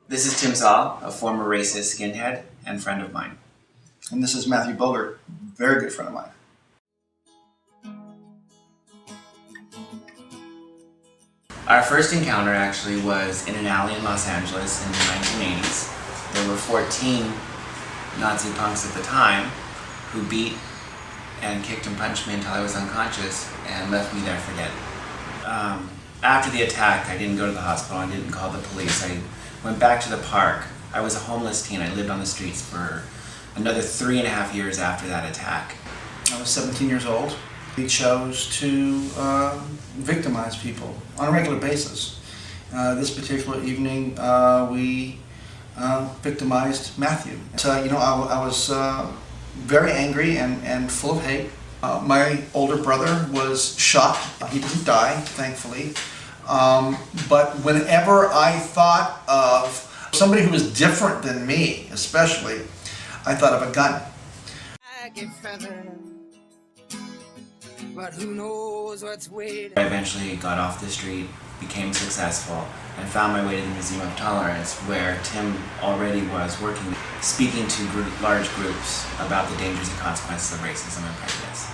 This is Tim Zaal, a former racist skinhead and friend of mine. And this is Matthew Boger, very good friend of mine. Our first encounter actually was in an alley in Los Angeles in the 1980s. There were 14 Nazi punks at the time who beat and kicked and punched me until I was unconscious and left me there for dead. After the attack, I didn't go to the hospital, I didn't call the police. I went back to the park. I was a homeless teen. I lived on the streets for another 3.5 years after that attack. I was 17 years old. We chose to victimize people on a regular basis. This particular evening, we victimized Matthew. So, I was very angry and full of hate. My older brother was shot. He didn't die, thankfully. But whenever I thought of somebody who was different than me, especially, I thought of a gun. But who knows what's waiting. I eventually got off the street, became successful, and found my way to the Museum of Tolerance, where Tim already was working, speaking to large groups about the dangers and consequences of racism and prejudice.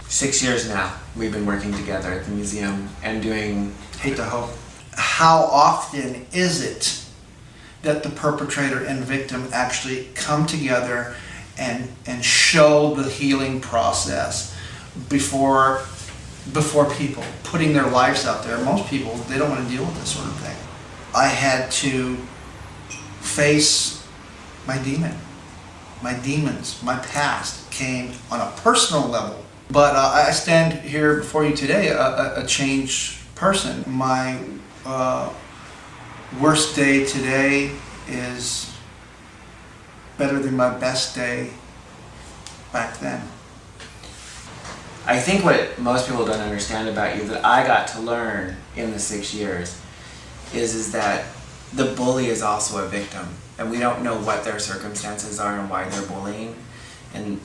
6 years now, we've been working together at the museum and doing Hate to Hope. How often is it that the perpetrator and victim actually come together and show the healing process before people, putting their lives out there? Most people, they don't want to deal with this sort of thing. I had to face my demons, my past came on a personal level. But I stand here before you today a changed person. My worst day today is better than my best day back then. I think what most people don't understand about you that I got to learn in the 6 years is that the bully is also a victim, and we don't know what their circumstances are and why they're bullying. And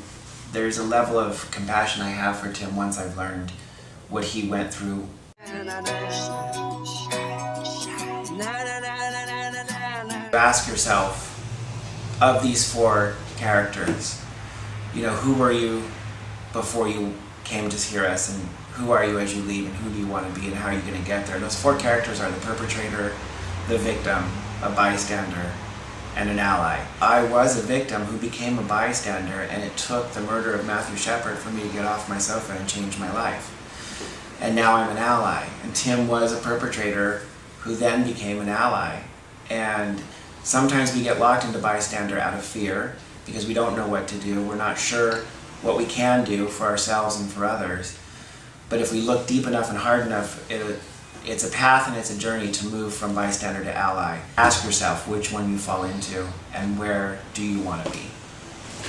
there's a level of compassion I have for Tim once I've learned what he went through. Ask yourself, of these 4 characters, who were you before you came to hear us, and who are you as you leave, and who do you want to be, and how are you going to get there? Those 4 characters are the perpetrator, the victim, a bystander, and an ally. I was a victim who became a bystander, and it took the murder of Matthew Shepard for me to get off my sofa and change my life. And now I'm an ally. And Tim was a perpetrator who then became an ally. And sometimes we get locked into bystander out of fear because we don't know what to do. We're not sure what we can do for ourselves and for others. But if we look deep enough and hard enough, it's a path and it's a journey to move from bystander to ally. Ask yourself which one you fall into and where do you want to be.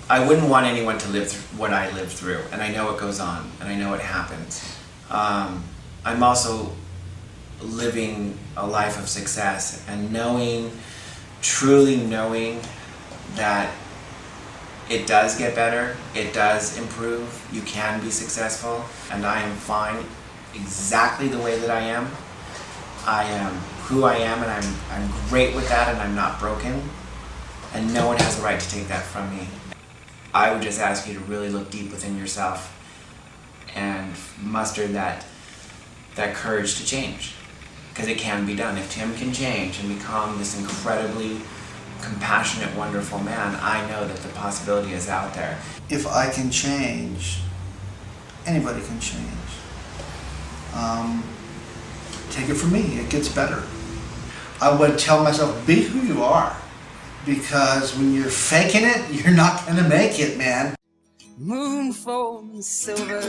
I wouldn't want anyone to live through what I lived through, and I know it goes on, and I know it happens. I'm also living a life of success and truly knowing that it does get better, it does improve, you can be successful, and I am fine exactly the way that I am. I am who I am, and I'm great with that, and I'm not broken, and no one has the right to take that from me. I would just ask you to really look deep within yourself and muster that courage to change, because it can be done. If Tim can change and become this incredibly compassionate, wonderful man, I know that the possibility is out there. If I can change, anybody can change. Take it from me, it gets better. I would tell myself, be who you are, because when you're faking it, you're not gonna make it, man. Moon falls silver